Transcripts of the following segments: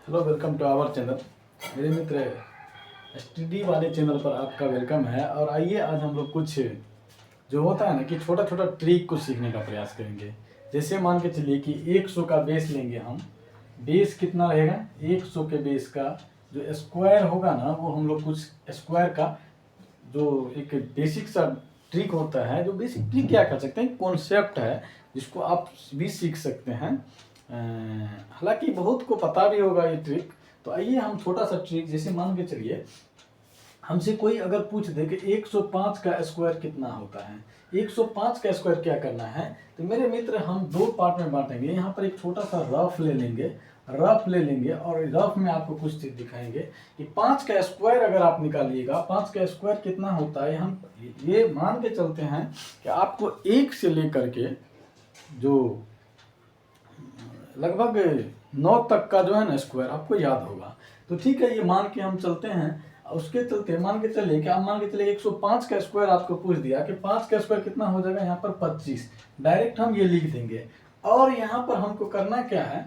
Hello, welcome to our channel. मेरे मित्र STD वाले चैनल पर आपका वेलकम है। और आइए आज हम लोग कुछ जो होता है ना कि छोटा छोटा ट्रिक को सीखने का प्रयास करेंगे। जैसे मान के चलिए कि 100 का बेस लेंगे हम। बेस कितना रहेगा? 100 के बेस का जो स्क्वायर होगा ना, वो हम लोग कुछ स्क्वायर का जो एक बेसिक सा ट्रिक होता है, जो बेसिक ट्रिक क्या कर सकते हैं, कॉन्सेप्ट है जिसको आप भी सीख सकते हैं। हालांकि बहुत को पता भी होगा ये ट्रिक। तो आइए हम छोटा सा ट्रिक, जैसे मान के चलिए हमसे कोई अगर पूछ दे कि 105 का स्क्वायर कितना होता है, 105 का स्क्वायर क्या करना है, तो मेरे मित्र हम दो पार्ट में बांटेंगे। यहाँ पर एक छोटा सा रफ ले लेंगे और रफ में आपको कुछ चीज दिखाएंगे कि 5 का स्क्वायर अगर आप निकालिएगा, 5 का स्क्वायर कितना होता है। हम ये मान के चलते हैं कि आपको 1 से लेकर के जो लगभग 9 तक का जो है ना स्क्वायर आपको याद होगा। तो ठीक है, ये मान के हम चलते हैं। उसके चलते मान के चलिए कि आप मान के चलिए 105 का स्क्वायर आपको पूछ दिया कि 5 का स्क्वायर कितना हो जाएगा, यहाँ पर 25। डायरेक्ट हम ये लिख देंगे। और यहाँ पर हमको करना क्या है,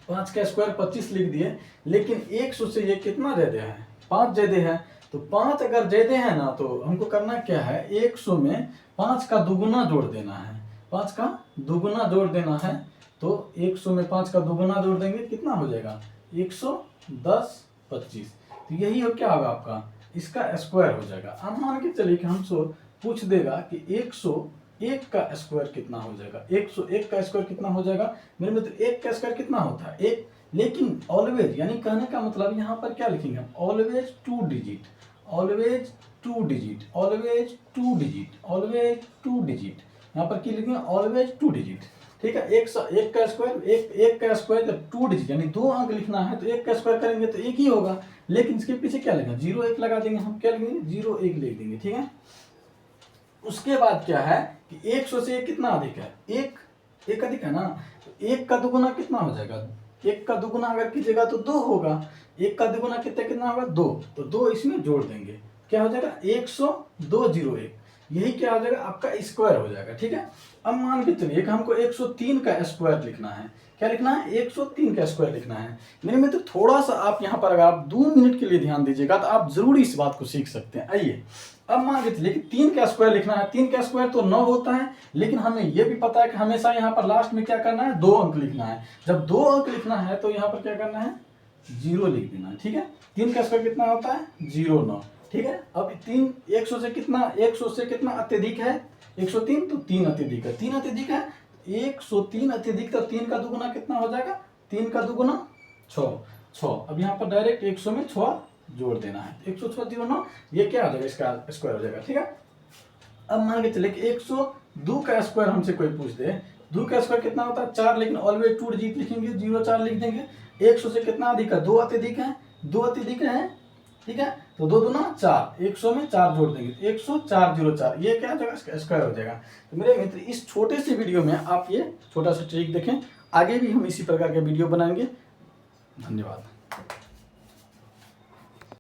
5 का स्क्वायर 25 लिख दिए, लेकिन 100 से ये कितना ज्यादा है, 5 ज्यादा है। तो 5 अगर ज्यादा है ना, तो हमको करना क्या है, 100 में 5 का दुगुना जोड़ देना है। 5 का दुगुना जोड़ देना है। तो 100 में 5 का दुगुना जोड़ देंगे, कितना हो जाएगा, 110 25। तो यही हो क्या होगा आपका, इसका स्क्वायर हो जाएगा। अब मान के चलिए कि हमसे पूछ देगा कि 101 का स्क्वायर कितना हो जाएगा। 101 का स्क्वायर कितना हो जाएगा मेरे मित्र, 1 का स्क्वायर कितना होता है 1। लेकिन ऑलवेज, यानी कहने का मतलब यहाँ पर क्या लिखेंगे हम, always 2 digit, always 2 digit, always 2 digit, always 2 digit. यहाँ पर क्या लिखेंगे, ऑलवेज 2 डिजिट। ठीक है, 101 का स्क्वायर, एक का स्क्वायर जब 2 डिजिट यानी 2 अंक लिखना है, तो 1 का स्क्वायर करेंगे तो 1 ही होगा। लेकिन इसके पीछे क्या लिखा, 0 1 लगा देंगे हम, क्या लिखेंगे, 0 1 लिख देंगे। ठीक है, उसके बाद क्या है कि 100 से 1 कितना अधिक है, 1 अधिक है ना। तो 1 का दुगुना कितना हो जाएगा, 1 का दुगुना अगर कीजिएगा तो 2 होगा। 1 का दुगुना कितना होगा, 2। तो 2 इसमें जोड़ देंगे, क्या हो जाएगा, 10201। यही क्या हो जाएगा, आपका स्क्वायर हो जाएगा। ठीक है, अब मान के चलिए कि हमको 103 का स्क्वायर लिखना है। क्या लिखना है, 103 का स्क्वायर लिखना है। मेरे मित्र थोड़ा सा आप यहाँ पर अगर आप 2 मिनट के लिए ध्यान दीजिएगा तो आप जरूर इस बात को सीख सकते हैं। आइए अब मान के चलिए कि 3 का स्क्वायर लिखना है। 3 का स्क्वायर तो 9 होता है, लेकिन हमें यह भी पता है कि हमेशा यहाँ पर लास्ट में क्या करना है, 2 अंक लिखना है। जब 2 अंक लिखना है तो यहाँ पर क्या करना है, 0 लिख देना है। ठीक है, 3 का स्क्वायर कितना होता है, 0 9। ठीक है, अब 3 100 से कितना अत्यधिक है, 103। तो 3 अत्यधिक है, 3 अत्यधिक है, 103 अत्यधिक। तो 3 का दुगुना कितना हो जाएगा, 3 का दुगुना 6। अब यहाँ पर डायरेक्ट 100 में 6 जोड़ देना है, 106 0 9, ये क्या हो जाएगा, इसका स्क्वायर हो जाएगा। ठीक है, अब मान के चले कि 102 का स्क्वायर हमसे कोई पूछ दे, 2 का स्क्वायर कितना होता है, 4। लेकिन ऑलवेज 2 डिजिट लिखेंगे, 0 4 लिख देंगे। 100 से कितना अधिक है, 2 अत्यधिक है, 2 अत्यधिक है। ठीक है, तो 2 दूना 4, 100 में 4 जोड़ देंगे, 10404, ये क्या हो जाएगा, स्क्वायर हो जाएगा। तो मेरे मित्र इस छोटे से वीडियो में आप ये छोटा सा ट्रिक देखें, आगे भी हम इसी प्रकार के वीडियो बनाएंगे। धन्यवाद।